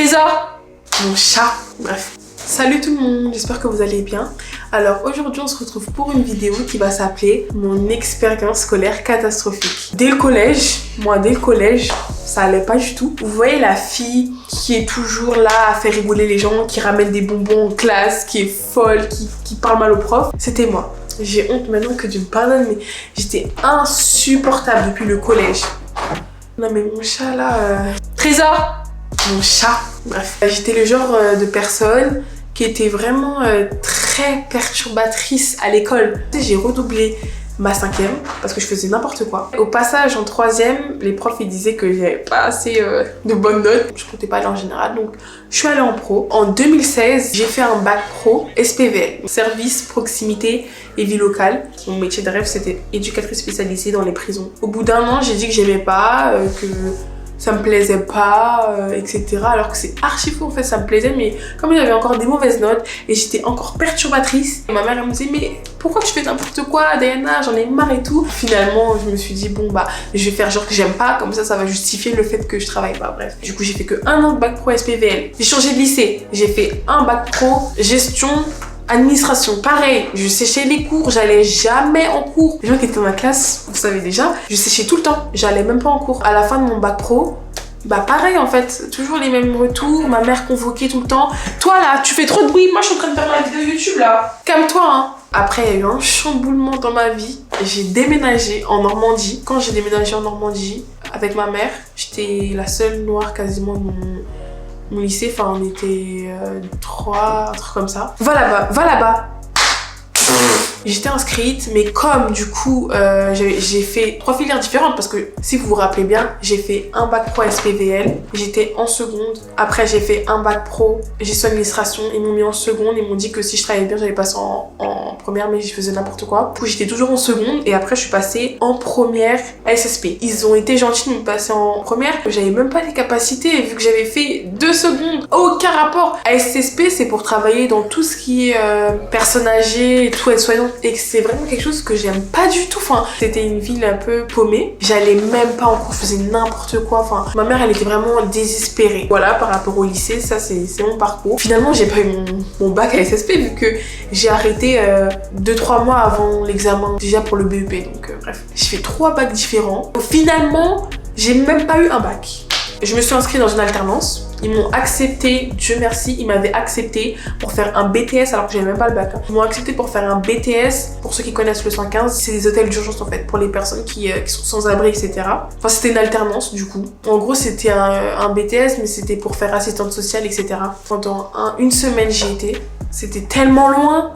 Trésor, mon chat. Bref. Salut tout le monde, j'espère que vous allez bien. Alors aujourd'hui on se retrouve pour une vidéo qui va s'appeler mon expérience scolaire catastrophique. Dès le collège, ça allait pas du tout. Vous voyez la fille qui est toujours là à faire rigoler les gens, qui ramène des bonbons en classe, qui est folle, qui parle mal aux profs. C'était moi. J'ai honte maintenant que Dieu me pardonne, mais j'étais insupportable depuis le collège. Non mais mon chat là... Trésor, mon chat. Bref, j'étais le genre de personne qui était vraiment très perturbatrice à l'école. J'ai redoublé ma 5e parce que je faisais n'importe quoi. Au passage en 3e, les profs ils disaient que j'avais pas assez de bonnes notes. Je comptais pas aller en général, donc je suis allée en pro. En 2016, j'ai fait un bac pro SPVL, service, proximité et vie locale. Mon métier de rêve c'était éducatrice spécialisée dans les prisons. Au bout d'un an, j'ai dit que j'aimais pas, que ça me plaisait pas, etc. Alors que c'est archi faux en fait, ça me plaisait, mais comme j'avais encore des mauvaises notes et j'étais encore perturbatrice, et ma mère elle me disait mais pourquoi tu fais n'importe quoi Diana, j'en ai marre et tout. Finalement je me suis dit bon bah je vais faire genre que j'aime pas, comme ça va justifier le fait que je travaille pas, bref. Du coup j'ai fait que 1 an de bac pro SPVL. J'ai changé de lycée, j'ai fait un bac pro gestion administration, pareil, je séchais les cours, j'allais jamais en cours. Les gens qui étaient dans ma classe, vous savez déjà, je séchais tout le temps, j'allais même pas en cours. À la fin de mon bac pro, bah pareil en fait, toujours les mêmes retours, ma mère convoquait tout le temps. Toi là, tu fais trop de bruit, moi je suis en train de faire ma vidéo YouTube là, calme-toi hein. Après il y a eu un chamboulement dans ma vie, j'ai déménagé en Normandie. Quand j'ai déménagé en Normandie avec ma mère, j'étais la seule noire quasiment de mon lycée, enfin on était 3, un truc comme ça. Va là-bas. J'étais inscrite, mais comme du coup j'ai fait 3 filières différentes, parce que si vous vous rappelez bien, j'ai fait un bac pro SPVL, j'étais en seconde. Après j'ai fait un bac pro gestion administration, ils m'ont mis en seconde, ils m'ont dit que si je travaillais bien j'allais passer en première, mais je faisais n'importe quoi. Du coup j'étais toujours en seconde et après je suis passée en première à SSP. Ils ont été gentils de me passer en première, j'avais même pas les capacités vu que j'avais fait 2 secondes. Aucun rapport. À SSP c'est pour travailler dans tout ce qui est personnes âgées et tout, être soignante, et c'est vraiment quelque chose que j'aime pas du tout. Enfin, c'était une ville un peu paumée, j'allais même pas en cours, je faisais n'importe quoi. Enfin, ma mère elle était vraiment désespérée. Voilà, par rapport au lycée, ça c'est mon parcours. Finalement j'ai pas eu mon bac à SSP vu que j'ai arrêté 2-3 mois avant l'examen déjà pour le BEP, donc bref. J'ai fait 3 bacs différents. Finalement j'ai même pas eu un bac. Je me suis inscrite dans une alternance. Ils m'ont accepté, Dieu merci, ils m'avaient accepté pour faire un BTS alors que j'avais même pas le bac. Ils m'ont accepté pour faire un BTS. Pour ceux qui connaissent le 115, c'est des hôtels d'urgence en fait, pour les personnes qui sont sans abri, etc. Enfin, c'était une alternance du coup. En gros, c'était un BTS, mais c'était pour faire assistante sociale, etc. Pendant une semaine, j'y étais. C'était tellement loin.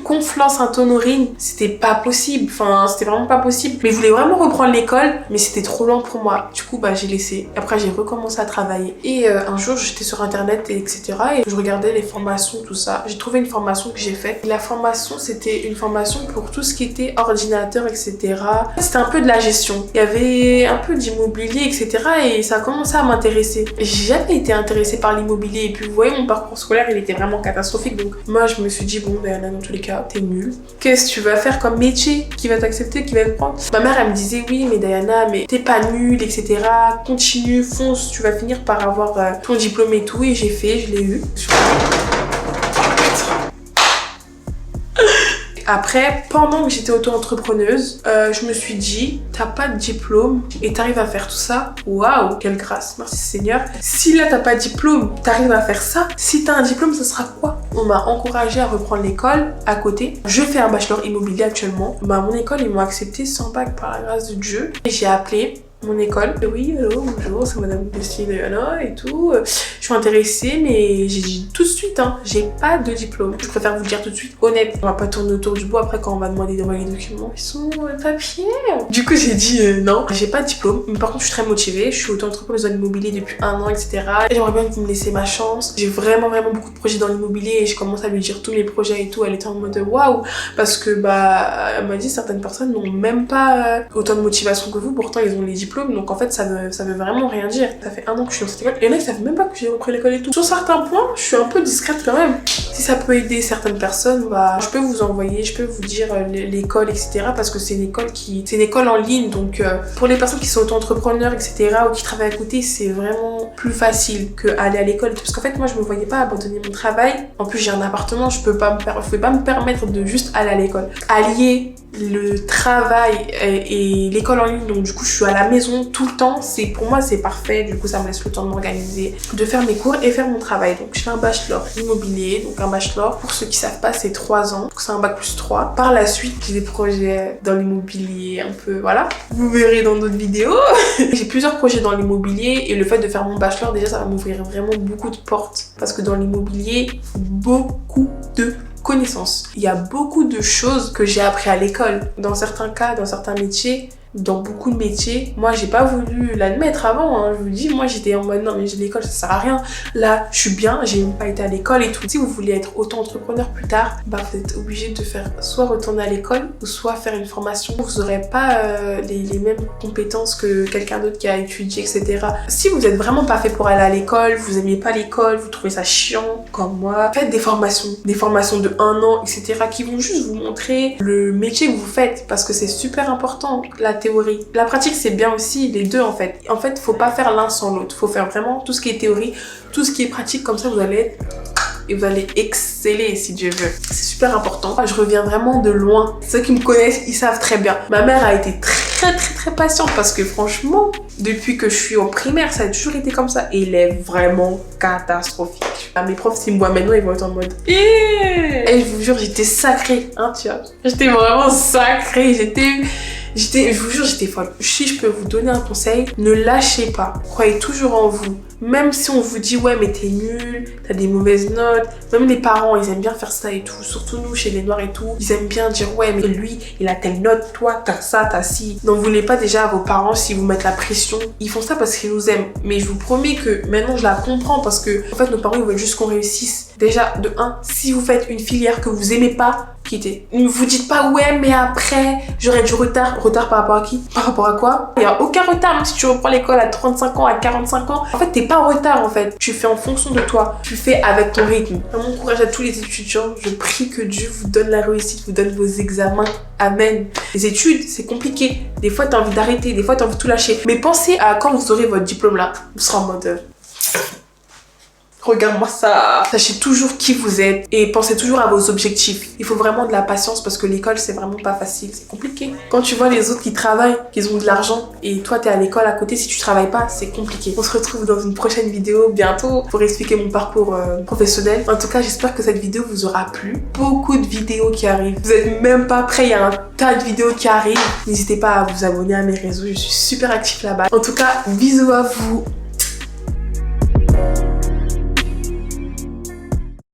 Conflans-Sainte-Honorine, c'était pas possible, enfin c'était vraiment pas possible. Mais je voulais vraiment reprendre l'école, mais c'était trop loin pour moi. Du coup bah j'ai laissé. Après j'ai recommencé à travailler. Et un jour j'étais sur internet et etc. Et je regardais les formations, tout ça. J'ai trouvé une formation que j'ai faite. La formation c'était une formation pour tout ce qui était ordinateur, etc. C'était un peu de la gestion. Il y avait un peu d'immobilier, etc. Et ça a commencé à m'intéresser. J'ai jamais été intéressée par l'immobilier. Et puis vous voyez mon parcours scolaire il était vraiment catastrophique. Donc moi je me suis dit bon ben dans tous les cas, t'es nul. Qu'est-ce que tu vas faire comme métier qui va t'accepter, qui va te prendre? Ma mère, elle me disait, oui, mais Diana, mais t'es pas nulle, etc. Continue, fonce, tu vas finir par avoir ton diplôme et tout. Et j'ai fait, je l'ai eu. Après, pendant que j'étais auto-entrepreneuse, je me suis dit, t'as pas de diplôme et t'arrives à faire tout ça? Waouh, quelle grâce, merci Seigneur. Si là t'as pas de diplôme, t'arrives à faire ça, si t'as un diplôme, ça sera quoi? On m'a encouragée à reprendre l'école à côté. Je fais un bachelor immobilier actuellement. Bah, mon école, ils m'ont accepté sans bac par la grâce de Dieu. Et j'ai appelé mon école. Oui, hello, bonjour, c'est Madame Destiny Diana et tout. Je suis intéressée, mais j'ai dit tout de suite, hein, j'ai pas de diplôme. Je préfère vous le dire tout de suite, honnête. On va pas tourner autour du bois après quand on va demander d'envoyer les documents. Ils sont papiers. Du coup, j'ai dit non, j'ai pas de diplôme. Mais par contre, je suis très motivée. Je suis auto-entrepreneuse dans l'immobilier depuis 1 an, etc. Et j'aimerais bien que vous me laissiez ma chance. J'ai vraiment beaucoup de projets dans l'immobilier et je commence à lui dire tous mes projets et tout. Elle était en mode waouh, parce que bah, elle m'a dit certaines personnes n'ont même pas autant de motivation que vous. Pourtant, ils ont les diplômes diplôme, donc en fait ça veut vraiment rien dire. Ça fait 1 an que je suis dans cette école, et il y en a qui savent même pas que j'ai repris l'école et tout. Sur certains points, je suis un peu discrète quand même. Si ça peut aider certaines personnes, bah je peux vous envoyer, je peux vous dire l'école, etc. Parce que c'est une école en ligne, donc pour les personnes qui sont auto-entrepreneurs, etc. ou qui travaillent à côté, c'est vraiment plus facile qu'aller à l'école. Parce qu'en fait, moi je me voyais pas abandonner mon travail. En plus, j'ai un appartement, je pouvais pas me permettre de juste aller à l'école. Allier le travail et l'école en ligne, donc du coup je suis à la maison tout le temps, pour moi c'est parfait. Du coup ça me laisse le temps de m'organiser, de faire mes cours et faire mon travail. Donc je fais un bachelor immobilier, donc un bachelor, pour ceux qui savent pas, c'est 3 ans, donc c'est un bac plus 3. Par la suite j'ai des projets dans l'immobilier, un peu voilà, vous verrez dans d'autres vidéos. J'ai plusieurs projets dans l'immobilier, et le fait de faire mon bachelor, déjà ça va m'ouvrir vraiment beaucoup de portes, parce que dans l'immobilier, beaucoup de connaissances. Il y a beaucoup de choses que j'ai appris à l'école. Dans certains cas, dans certains métiers, dans beaucoup de métiers, moi j'ai pas voulu l'admettre avant, hein. Je vous dis, moi j'étais en mode non mais l'école ça sert à rien, là je suis bien, j'ai même pas été à l'école et tout. Si vous voulez être auto-entrepreneur plus tard, bah vous êtes obligé de faire soit retourner à l'école ou soit faire une formation. Vous aurez pas les mêmes compétences que quelqu'un d'autre qui a étudié, etc. Si vous êtes vraiment pas fait pour aller à l'école, vous aimez pas l'école, vous trouvez ça chiant comme moi, faites des formations de 1 an, etc. qui vont juste vous montrer le métier que vous faites, parce que c'est super important. La théorie, la pratique c'est bien aussi, les deux en fait. En fait, faut pas faire l'un sans l'autre. Faut faire vraiment tout ce qui est théorie, tout ce qui est pratique, comme ça vous allez exceller si Dieu veut. C'est super important. Je reviens vraiment de loin. Ceux qui me connaissent, ils savent très bien. Ma mère a été très patiente, parce que franchement, depuis que je suis au primaire, ça a toujours été comme ça. Et il est vraiment catastrophique. Mes profs, s'ils me voient maintenant, ils vont être en mode et je vous jure, j'étais sacrée, hein, tu vois. J'étais vraiment sacrée. Je vous jure, j'étais folle. Si je peux vous donner un conseil, ne lâchez pas. Croyez toujours en vous. Même si on vous dit ouais mais t'es nul, t'as des mauvaises notes, même les parents ils aiment bien faire ça et tout, surtout nous chez les noirs et tout, ils aiment bien dire ouais mais lui il a telle note, toi t'as ça, t'as ci. N'en voulez pas déjà à vos parents s'ils vous mettent la pression. Ils font ça parce qu'ils nous aiment, mais je vous promets que maintenant je la comprends, parce que en fait nos parents ils veulent juste qu'on réussisse. Déjà de 1, si vous faites une filière que vous aimez pas, quittez. Ne vous dites pas ouais mais après j'aurai du retard. Retard par rapport à qui? Par rapport à quoi? Il n'y a aucun retard, même si tu reprends l'école à 35 ans, à 45 ans. En fait t'es pas en retard en fait. Tu fais en fonction de toi. Tu fais avec ton rythme. Mon courage à tous les étudiants. Je prie que Dieu vous donne la réussite, vous donne vos examens. Amen. Les études, c'est compliqué. Des fois t'as envie d'arrêter, des fois t'as envie de tout lâcher. Mais pensez à quand vous aurez votre diplôme là. Vous serez en mode... regarde-moi ça. Sachez toujours qui vous êtes et pensez toujours à vos objectifs. Il faut vraiment de la patience, parce que l'école c'est vraiment pas facile, c'est compliqué. Quand tu vois les autres qui travaillent, qui ont de l'argent, et toi t'es à l'école à côté, si tu travailles pas, c'est compliqué. On se retrouve dans une prochaine vidéo bientôt pour expliquer mon parcours professionnel. En tout cas, j'espère que cette vidéo vous aura plu. Beaucoup de vidéos qui arrivent. Vous êtes même pas prêts, il y a un tas de vidéos qui arrivent. N'hésitez pas à vous abonner à mes réseaux, je suis super active là-bas. En tout cas, bisous à vous.